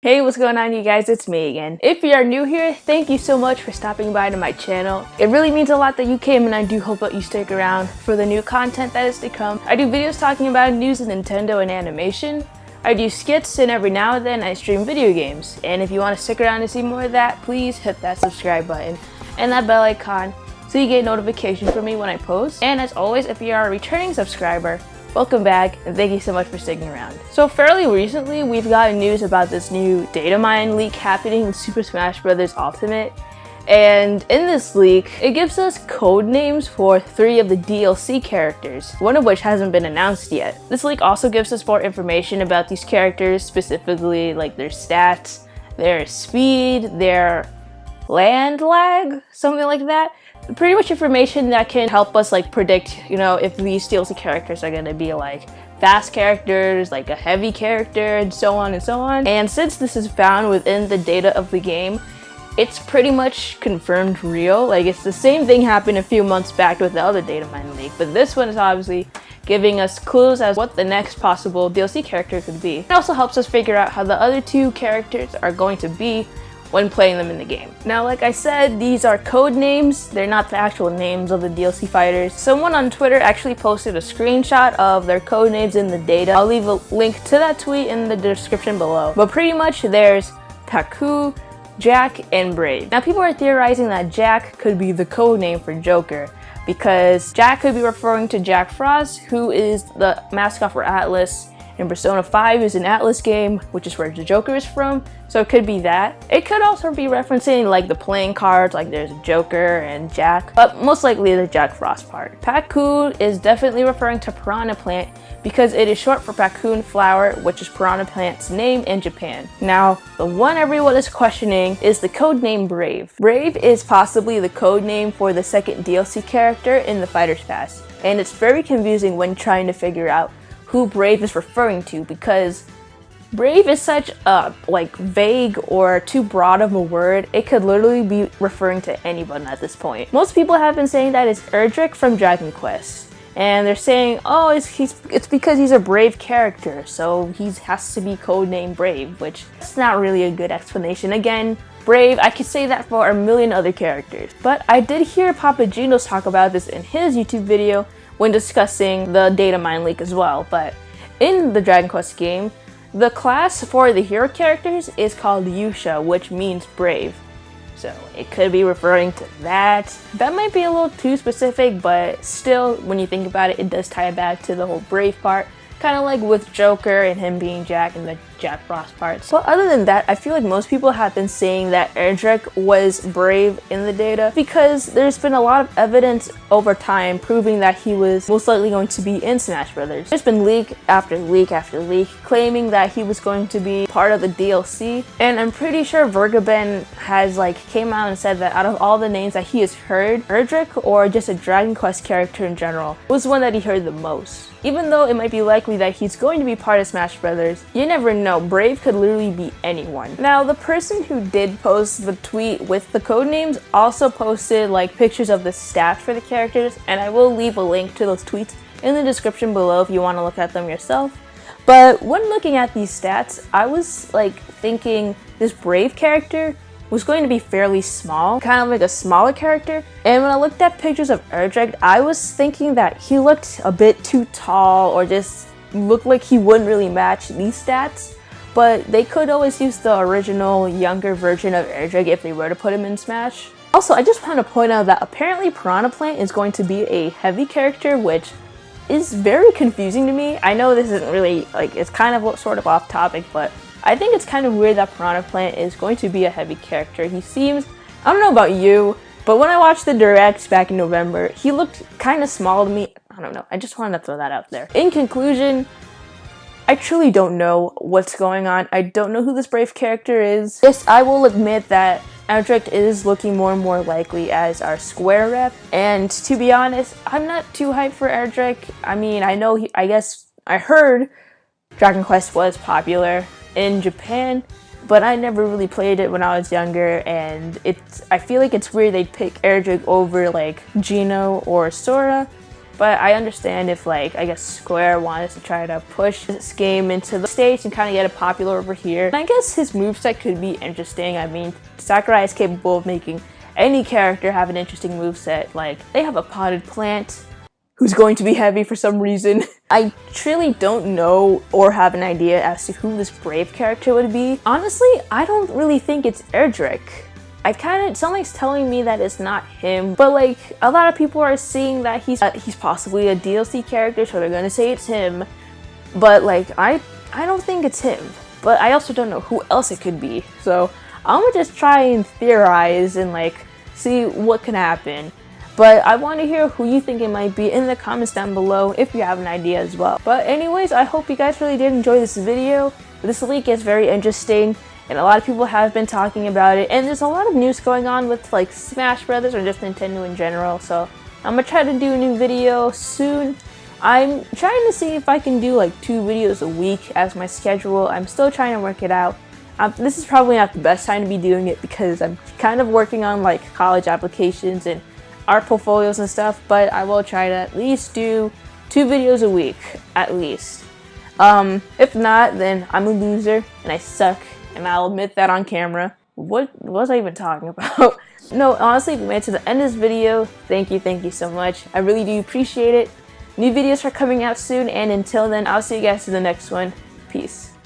Hey, what's going on, you guys? It's me again. If you are new here, thank you so much for stopping by to my channel. It really means a lot that you came, and I do hope that you stick around for the new content that is to come. I do videos talking about news of Nintendo and animation. I do skits, and every now and then I stream video games. And if you want to stick around to see more of that, please hit that subscribe button and that bell icon so you get notifications from me when I post. And as always, if you are a returning subscriber, welcome back, and thank you so much for sticking around. So fairly recently, we've gotten news about this new Datamine leak happening in Super Smash Bros. Ultimate. And in this leak, it gives us code names for 3 of the DLC characters, one of which hasn't been announced yet. This leak also gives us more information about these characters, specifically like their stats, their speed, their land lag, something like that. Pretty much information that can help us like predict, if these DLC characters are gonna be like fast characters, like a heavy character, and so on and so on. And since this is found within the data of the game, it's pretty much confirmed real. Like, it's the same thing happened a few months back with the other Datamine leak, but this one is obviously giving us clues as what the next possible DLC character could be. It also helps us figure out how the other 2 characters are going to be when playing them in the game. Now, like I said, these are code names. They're not the actual names of the DLC fighters. Someone on Twitter actually posted a screenshot of their code names in the data. I'll leave a link to that tweet in the description below. But pretty much there's Taku, Jack, and Brave. Now, people are theorizing that Jack could be the code name for Joker, because Jack could be referring to Jack Frost, who is the mascot for Atlas. And Persona 5 is an Atlas game, which is where the Joker is from, so it could be that. It could also be referencing like the playing cards, like there's Joker and Jack, but most likely the Jack Frost part. Paku is definitely referring to Piranha Plant because it is short for Pacoon Flower, which is Piranha Plant's name in Japan. Now, the one everyone is questioning is the codename Brave. Brave is possibly the codename for the second DLC character in the Fighter's Pass, and it's very confusing when trying to figure out who Brave is referring to, because Brave is such a vague or too broad of a word. It could literally be referring to anyone at this point. Most people have been saying that it's Erdrick from Dragon Quest, and they're saying, oh, it's because he's a brave character, so he has to be codenamed Brave, which is not really a good explanation. Again, Brave, I could say that for a million other characters. But I did hear Papa Gino's talk about this in his YouTube video when discussing the Datamine leak as well. But in the Dragon Quest game, the class for the hero characters is called Yusha, which means brave. So it could be referring to that. That might be a little too specific, but still, when you think about it, it does tie back to the whole brave part. Kind of like with Joker and him being Jack and the Jack Frost parts. But other than that, I feel like most people have been saying that Erdrick was brave in the data because there's been a lot of evidence over time proving that he was most likely going to be in Smash Brothers. There's been leak after leak after leak claiming that he was going to be part of the DLC, and I'm pretty sure Vergaben has came out and said that out of all the names that he has heard, Erdrick, or just a Dragon Quest character in general, was the one that he heard the most. Even though it might be likely that he's going to be part of Smash Brothers, you never know. Brave could literally be anyone. Now, the person who did post the tweet with the codenames also posted pictures of the stats for the characters, and I will leave a link to those tweets in the description below if you want to look at them yourself. But when looking at these stats, I was thinking this Brave character was going to be fairly small, kind of like a smaller character. And when I looked at pictures of Erdrick, I was thinking that he looked a bit too tall, or just looked like he wouldn't really match these stats. But they could always use the original younger version of Erdrick if they were to put him in Smash. Also, I just want to point out that apparently Piranha Plant is going to be a heavy character, which is very confusing to me. I know this isn't really, it's kind of sort of off topic, but I think it's kind of weird that Piranha Plant is going to be a heavy character. He seems, I don't know about you, but when I watched the Direct back in November, he looked kind of small to me. I don't know, I just wanted to throw that out there. In conclusion, I truly don't know what's going on. I don't know who this Brave character is. Yes, I will admit that Erdrick is looking more and more likely as our Square rep, and to be honest, I'm not too hyped for Erdrick. I mean, I heard Dragon Quest was popular in Japan, but I never really played it when I was younger, and I feel like it's weird they'd pick Erdrick over Gino or Sora. But I understand if, like, I guess Square wanted to try to push this game into the States and kind of get it popular over here. And I guess his moveset could be interesting. I mean, Sakurai is capable of making any character have an interesting moveset. Like, they have a potted plant who's going to be heavy for some reason. I truly don't know or have an idea as to who this Brave character would be. Honestly, I don't really think it's Erdrick. Something's telling me that it's not him, but like a lot of people are seeing that he's possibly a DLC character, so they're gonna say it's him. But like I don't think it's him. But I also don't know who else it could be. So I'm gonna just try and theorize and like see what can happen. But I want to hear who you think it might be in the comments down below if you have an idea as well. But anyways, I hope you guys really did enjoy this video. This leak is very interesting, and a lot of people have been talking about it. And there's a lot of news going on with like Smash Brothers or just Nintendo in general. So I'm going to try to do a new video soon. I'm trying to see if I can do like 2 videos a week as my schedule. I'm still trying to work it out. This is probably not the best time to be doing it because I'm kind of working on like college applications and art portfolios and stuff, but I will try to at least do 2 videos a week, at least. If not, then I'm a loser and I suck, and I'll admit that on camera. What was I even talking about? No, honestly, if you made it to the end of this video, thank you so much. I really do appreciate it. New videos are coming out soon, and until then, I'll see you guys in the next one. Peace.